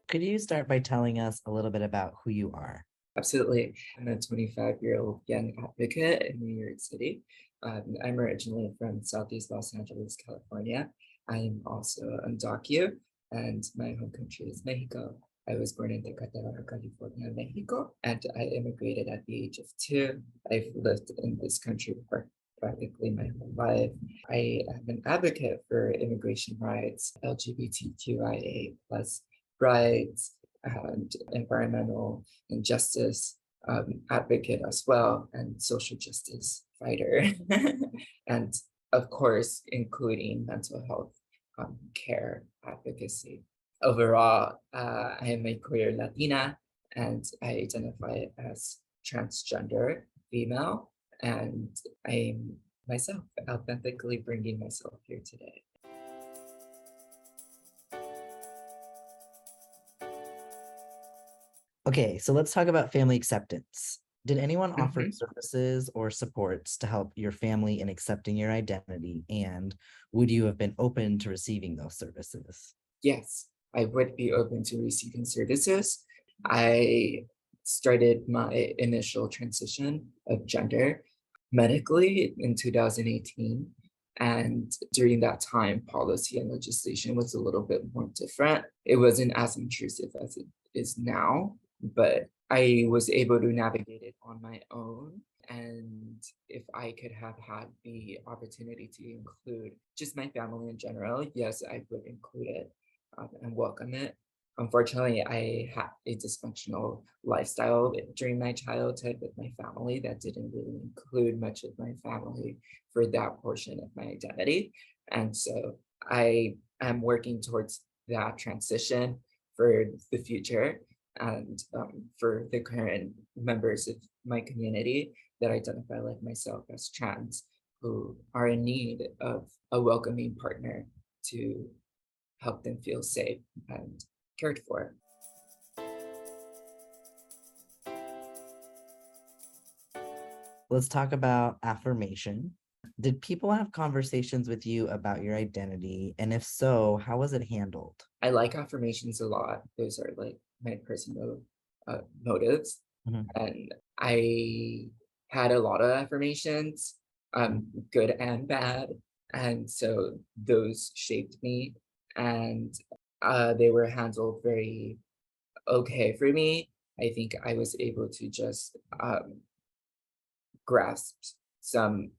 Could you start by telling us a little bit about who you are? Absolutely. I'm a 25-year-old young advocate in New York City. I'm originally from Southeast Los Angeles, California. I'm also undocu, and my home country is Mexico. I was born in Tecate, California, Mexico, and I immigrated at the age of 2. I've lived in this country for practically my whole life. I am an advocate for immigration rights, LGBTQIA plus rights, and environmental and justice advocate as well, and social justice fighter. And of course, including mental health care advocacy. Overall, I am a queer Latina and I identify as transgender female, and I'm myself, authentically bringing myself here today. Okay, so let's talk about family acceptance. Did anyone offer Mhm. services or supports to help your family in accepting your identity? And would you have been open to receiving those services? Yes, I would be open to receiving services. I started my initial transition of gender medically in 2018. And during that time, policy and legislation was a little bit more different. It wasn't as intrusive as it is now, but I was able to navigate it on my own. And if I could have had the opportunity to include just my family in general, yes, I would include it and welcome it. Unfortunately, I had a dysfunctional lifestyle during my childhood with my family that didn't really include much of my family for that portion of my identity. And so I am working towards that transition for the future and for the current members of my community that identify like myself as trans, who are in need of a welcoming partner to help them feel safe and cared for. Let's talk about affirmation. Did people have conversations with you about your identity? And if so, how was it handled? I like affirmations a lot. Those are like my personal motives. Mhm. And I had a lot of affirmations, good and bad. And so those shaped me, and they were handled very okay for me. I think I was able to just grasp some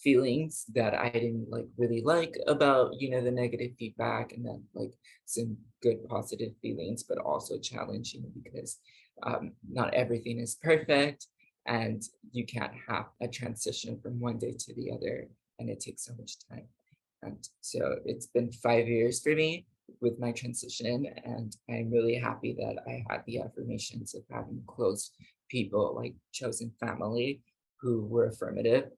feelings that I didn't like really like about, the negative feedback, and then like some good positive feelings, but also challenging because not everything is perfect, and you can't have a transition from one day to the other, and it takes so much time. And so it's been 5 years for me with my transition, and I'm really happy that I had the affirmations of having close people, like chosen family, who were affirmative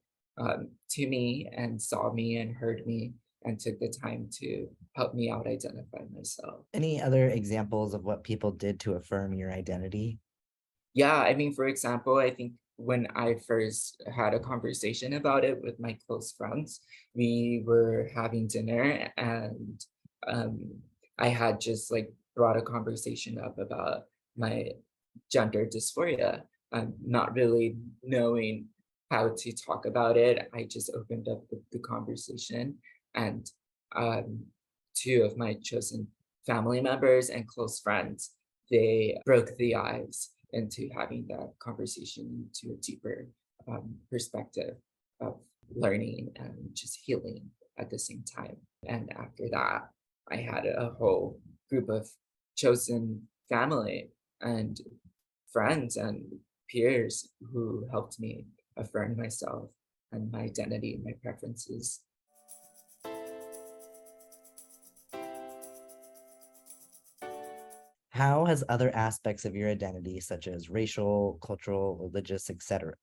to me and saw me and heard me and took the time to help me out identify myself. Any other examples of what people did to affirm your identity? Yeah, I mean, for example, I think when I first had a conversation about it with my close friends, we were having dinner, and um, I had just like brought a conversation up about my gender dysphoria, not really knowing how to talk about it. I just opened up the conversation, and um, two of my chosen family members and close friends, they broke the ice into having that conversation into a deeper perspective of learning and just healing at the same time. And after that, I had a whole group of chosen family and friends and peers who helped me affirm myself and my identity and my preferences. How has other aspects of your identity, such as racial, cultural, religious, etc.,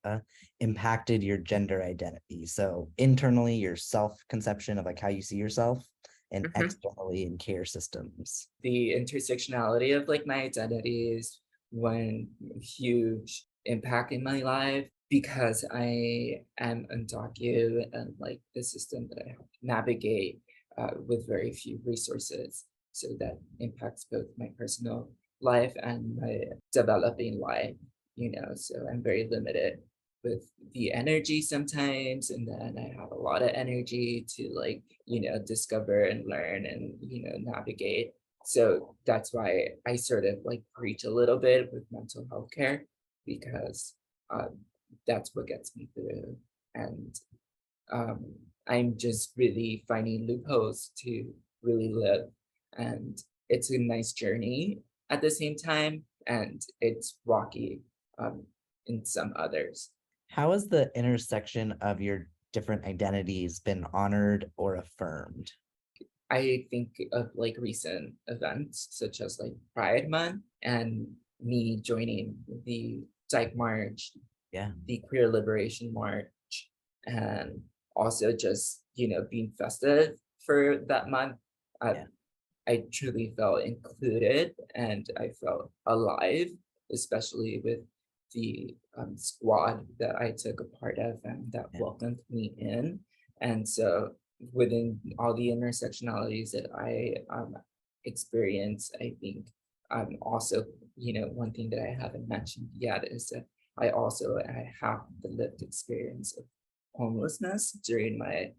impacted your gender identity? So internally, your self-conception of like how you see yourself, and Mhm. externally in care systems. The intersectionality of like my identity is one huge impact in my life because I am undocumented, and like the system that I have to navigate with very few resources. So that impacts both my personal life and my developing life, so I'm very limited with the energy sometimes, and then I have a lot of energy to like, discover and learn and, navigate. So that's why I sort of like preach a little bit with mental health care because um, that's what gets me through. And um, I'm just really finding loopholes to really live. And it's a nice journey at the same time, and it's rocky um, in some others. How has the intersection of your different identities been honored or affirmed? I think of like recent events such as like Pride Month and me joining the Dyke March, Yeah, the Queer Liberation March, and also just, being festive for that month. Uh, yeah, I truly felt included and I felt alive, especially with the squad that I took a part of and that yeah. welcomed me in. And so, within all the intersectionalities that I experience, I think also, one thing that I haven't mentioned yet is that I have the lived experience of homelessness during my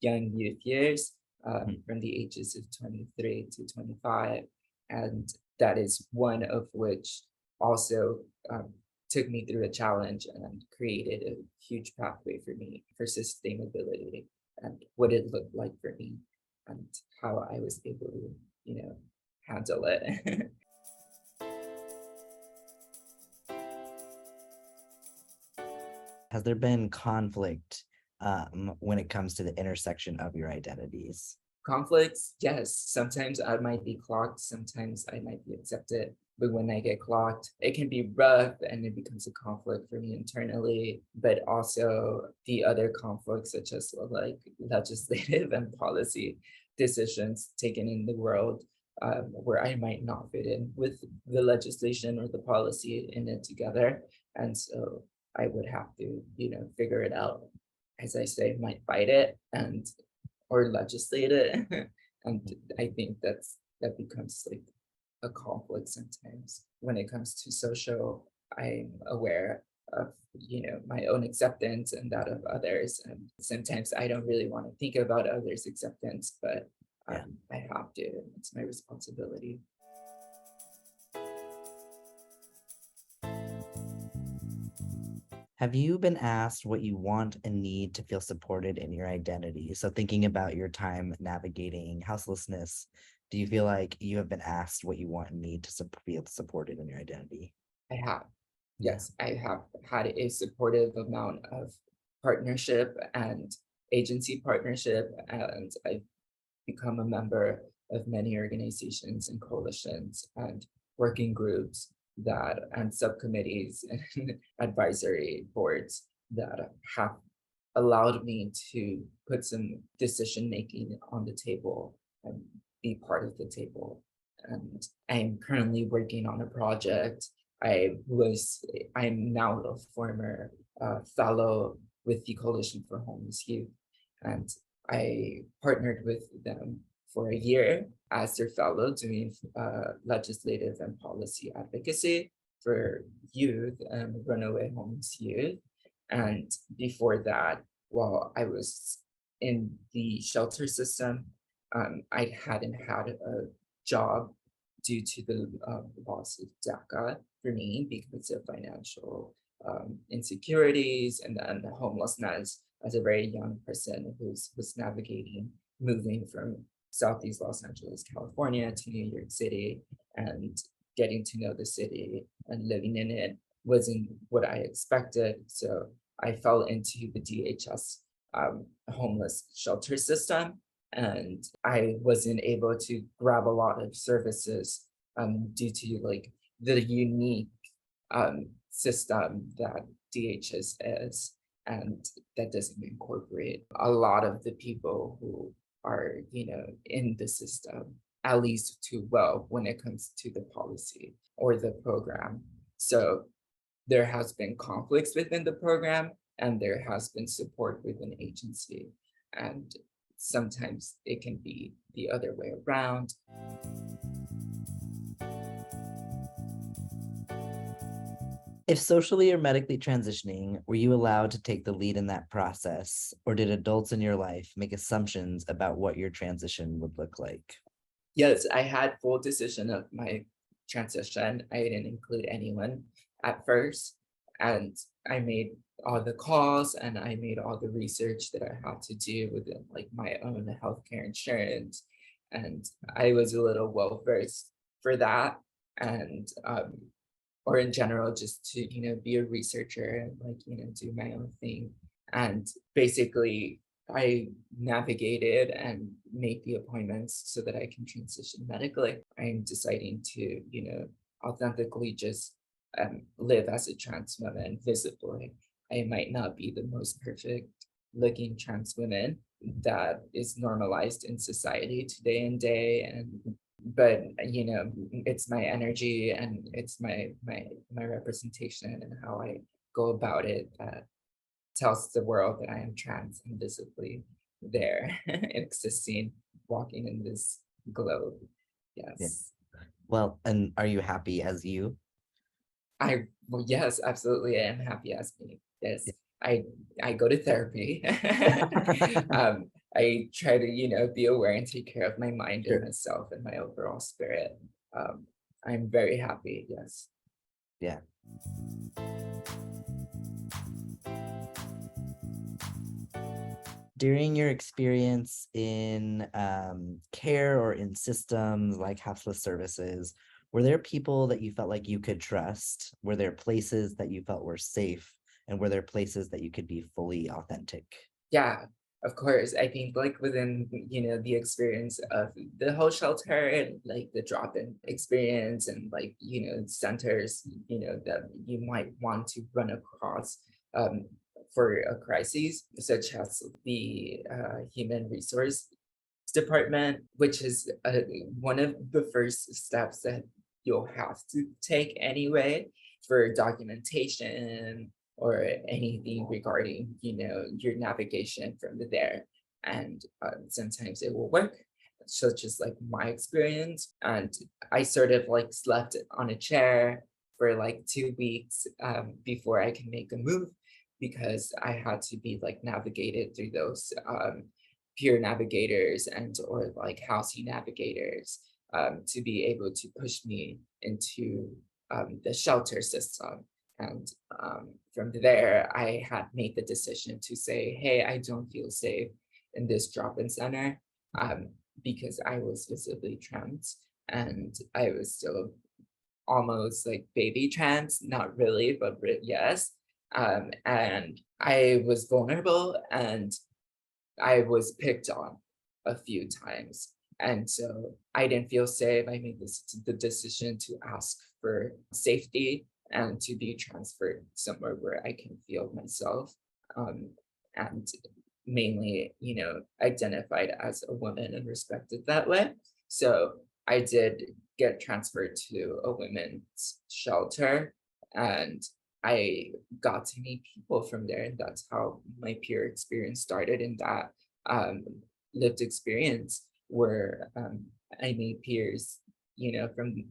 young youth years, Mhm. from the ages of 23 to 25. And that is one of which also um, took me through a challenge and created a huge pathway for me for sustainability and what it looked like for me and how I was able to, handle it. Has there been conflict when it comes to the intersection of your identities? Conflicts, yes. Sometimes I might be clocked, sometimes I might be accepted. But when I get clocked, it can be rough and it becomes a conflict for me internally. But also the other conflicts, such as like legislative and policy decisions taken in the world, where I might not fit in with the legislation or the policy in it together. And so I would have to, figure it out. As I say, might fight it and or legislate it. And I think that becomes like a conflict sometimes. When it comes to social, I'm aware of, my own acceptance and that of others. And sometimes I don't really want to think about others' acceptance, but Yeah. I have to. It's my responsibility. Have you been asked what you want and need to feel supported in your identity? So, thinking about your time navigating houselessness, do you feel like you have been asked what you want and need to feel supported in your identity? I have. Yeah. Yes, I have had a supportive amount of partnership and agency partnership, and I've become a member of many organizations and coalitions and working groups that and subcommittees and advisory boards that have allowed me to put some decision making on the table and be part of the table. And I'm currently working on a project. I'm now a former fellow with the Coalition for Homeless Youth, and I partnered with them for a year as their fellow doing legislative and policy advocacy for youth and runaway homeless youth. And before that, while I was in the shelter system, I hadn't had a job due to the loss of DACA for me because of financial insecurities and then the homelessness as a very young person who was navigating moving from Southeast Los Angeles, California to New York City and getting to know the city and living in it wasn't what I expected. So I fell into the DHS homeless shelter system and I wasn't able to grab a lot of services due to like the unique system that DHS is, and that doesn't incorporate a lot of the people who are, in the system, at least too well when it comes to the policy or the program. So there has been conflicts within the program and there has been support within agency. And sometimes it can be the other way around. If socially or medically transitioning, were you allowed to take the lead in that process, or did adults in your life make assumptions about what your transition would look like? Yes, I had full decision of my transition. I didn't include anyone at first, and I made all the calls and I made all the research that I had to do within like my own healthcare insurance, and I was a little well versed for that, and or in general, just to be a researcher and like do my own thing, and basically I navigated and made the appointments so that I can transition medically. I'm deciding to, authentically just live as a trans woman visibly. I might not be the most perfect looking trans woman that is normalized in society today and day, and but it's my energy and it's my representation and how I go about it that tells the world that I am trans and visibly there, existing, walking in this globe. Yeah. Yes. Well, and are you happy as you? Well, yes, absolutely. I am happy as me. Yes. Yeah. I I go to therapy. I try to, be aware and take care of my mind and Sure. myself and my overall spirit. Um, I'm very happy. Yes. Yeah. During your experience in care or in systems like hospice services, were there people that you felt like you could trust? Were there places that you felt were safe? And were there places that you could be fully authentic? Yeah, of course. I think like within, the experience of the whole shelter and like the drop-in experience and like, centers, that you might want to run across um, for a crisis, such as the human resource department, which is one of the first steps that you'll have to take anyway for documentation or anything regarding, your navigation from there. And sometimes it will work, such as like my experience. And I sort of like slept on a chair for like 2 weeks before I can make a move because I had to be like navigated through those peer navigators and or like housing navigators to be able to push me into the shelter system. And from there, I had made the decision to say, hey, I don't feel safe in this drop-in center um, because I was visibly trans and I was still almost like baby trans, not really, but yes. And I was vulnerable and I was picked on a few times. And so I didn't feel safe. I made the decision to ask for safety and to be transferred somewhere where I can feel myself. Um, and mainly, identified as a woman and respected that way. So I did get transferred to a women's shelter and I got to meet people from there. And that's how my peer experience started in that um, lived experience where I made peers, from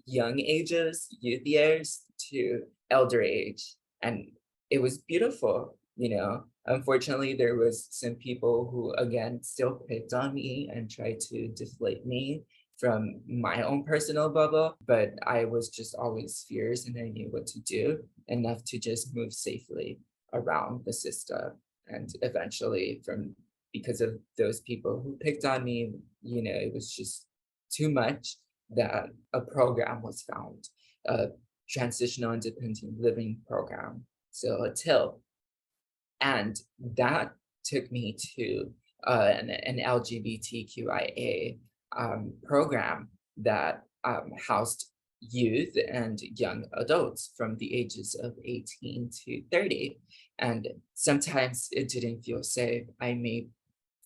young ages, youth years to elder age. And it was beautiful. Unfortunately, there was some people who, again, still picked on me and tried to deflate me from my own personal bubble, but I was just always fierce and I knew what to do enough to just move safely around the system. And eventually, from because of those people who picked on me, it was just too much that a program was found, a transitional independent living program. So a TIL. And that took me to an LGBTQIA program that housed youth and young adults from the ages of 18 to 30. And sometimes it didn't feel safe. I made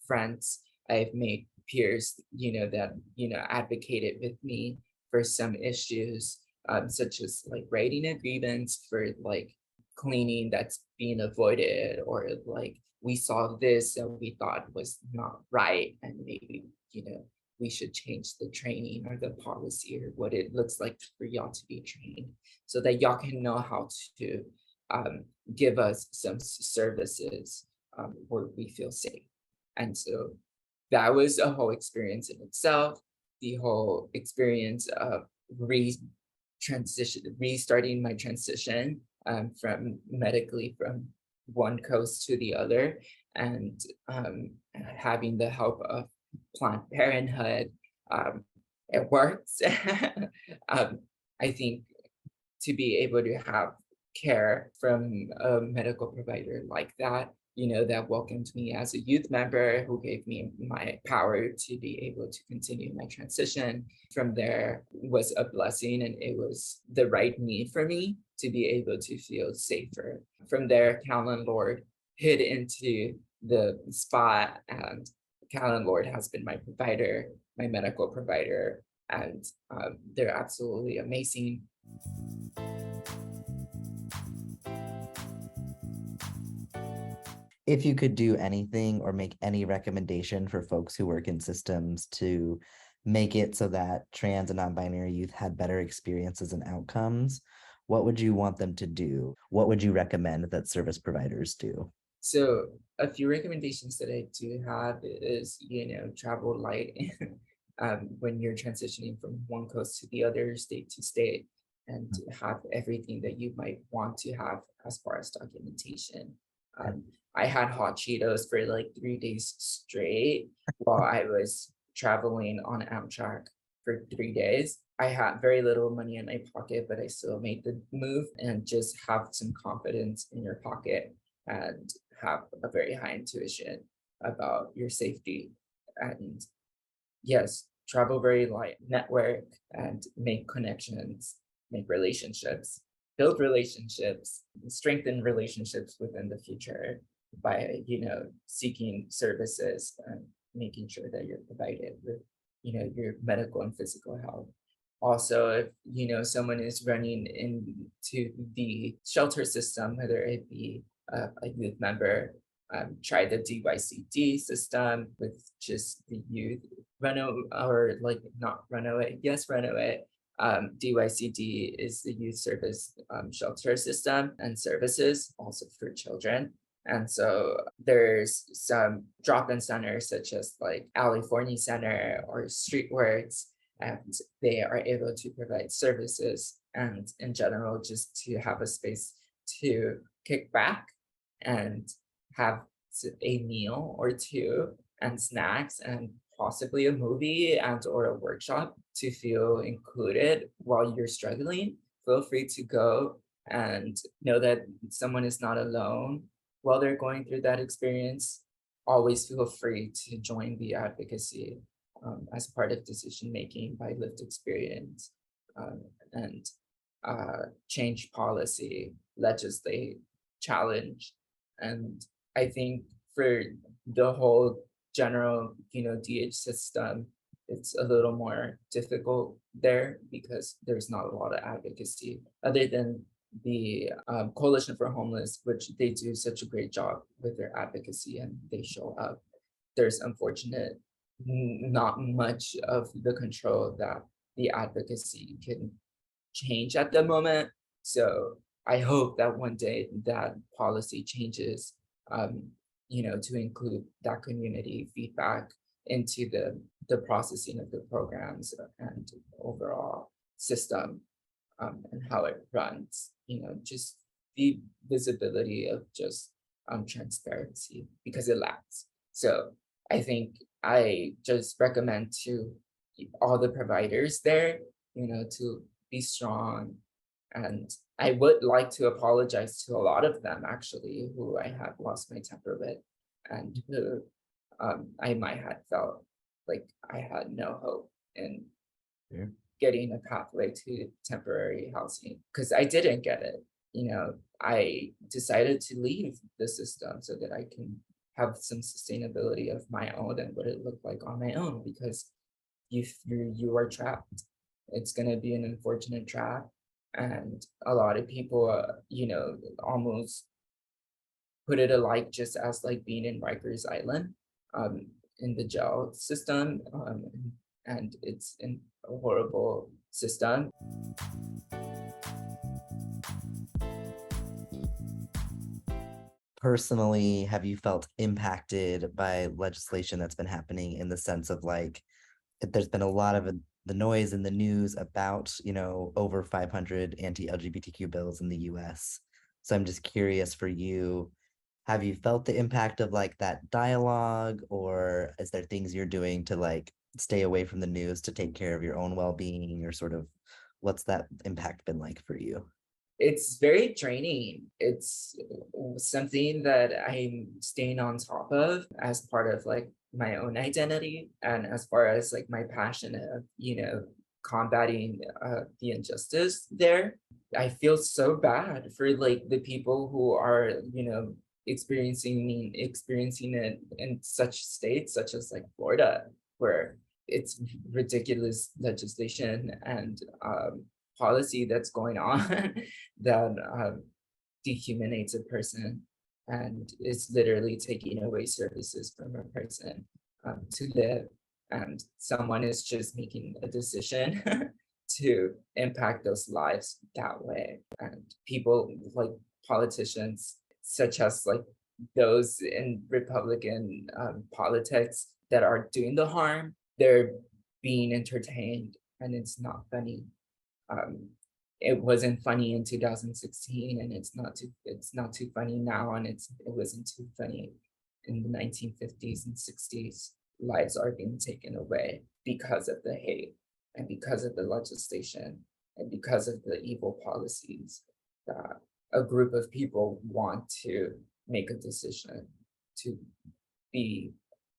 friends, I've made peers, that, advocated with me for some issues, such as like writing agreements for like cleaning that's being avoided, or like we saw this that we thought was not right, and maybe, we should change the training or the policy or what it looks like for y'all to be trained so that y'all can know how to um, give us some services where we feel safe. And so that was a whole experience in itself. The whole experience of restarting my transition from medically from one coast to the other, and having the help of Planned Parenthood. Um, it works. um, I think to be able to have care from a medical provider like that, that welcomed me as a youth member, who gave me my power to be able to continue my transition from there, was a blessing, and it was the right need for me to be able to feel safer. From there, Callan Lord hid into the spot, and Callan Lord has been my provider, my medical provider, and they're absolutely amazing. If you could do anything or make any recommendation for folks who work in systems to make it so that trans and non-binary youth had better experiences and outcomes, what would you want them to do? What would you recommend that service providers do? So a few recommendations that I do have is, travel light when you're transitioning from one coast to the other, state to state, and to have everything that you might want to have as far as documentation. Um, I had hot Cheetos for like 3 days straight while I was traveling on Amtrak for 3 days. I had very little money in my pocket, but I still made the move, and just have some confidence in your pocket and have a very high intuition about your safety. And yes, travel very light, network and make connections, make relationships, build relationships, strengthen relationships within the future by, seeking services and making sure that you're provided with, your medical and physical health. Also, if someone is running into the shelter system, whether it be a youth member, try the DYCD system with just the youth runaway, or like not runaway, yes, runaway. DYCD is the youth service shelter system and services also for children. And so there's some drop-in centers such as like California Center or Streetworks, and they are able to provide services and in general just to have a space to kick back and have a meal or two and snacks and possibly a movie and or a workshop to feel included while you're struggling. Feel free to go and know that someone is not alone while they're going through that experience. Always feel free to join the advocacy as part of decision making by lived experience, and change policy, legislate, challenge. And I think for the whole general, DH system, it's a little more difficult there because there's not a lot of advocacy other than the Coalition for Homeless, which they do such a great job with their advocacy and they show up. There's unfortunate not much of the control that the advocacy can change at the moment. So I hope that one day that policy changes, to include that community feedback into the processing of the programs and overall system, and how it runs, just the visibility of just transparency because it lacks. So I think I just recommend to all the providers there, to be strong. And I would like to apologize to a lot of them actually, who I have lost my temper with, and who I might have felt like I had no hope in getting a pathway to temporary housing because I didn't get it. I decided to leave the system so that I can have some sustainability of my own and what it looked like on my own, because you are trapped. It's going to be an unfortunate trap. And a lot of people, almost put it alike just as like being in Rikers Island, um, in the jail system, and it's in a horrible system. Personally, have you felt impacted by legislation that's been happening in the sense of like there's been a lot of the noise in the news about, over 500 anti-LGBTQ bills in the US. So I'm just curious for you, have you felt the impact of like that dialogue, or is there things you're doing to like stay away from the news to take care of your own well-being, or sort of what's that impact been like for you? It's very draining. It's something that I'm staying on top of as part of like my own identity, and as far as like my passion of, combating the injustice there. I feel so bad for like the people who are, experiencing it in such states such as like Florida, where it's ridiculous legislation and policy that's going on that dehumanizes a person and is literally taking away services from a person to live. And someone is just making a decision to impact those lives that way. And people like politicians, such as like those in Republican politics that are doing the harm, they're being entertained, and it's not funny. um, it wasn't funny in 2016, and it's not too funny now, and it wasn't too funny in the 1950s and 60s. Lives are being taken away because of the hate, and because of the legislation, and because of the evil policies that a group of people want to make a decision to be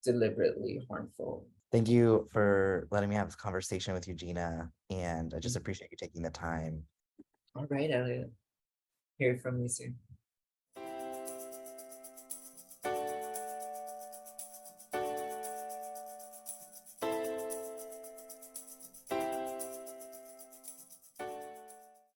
deliberately harmful. Thank you for letting me have this conversation with you, Gina, and I just appreciate you taking the time. All right, Elliot. Hear from you soon.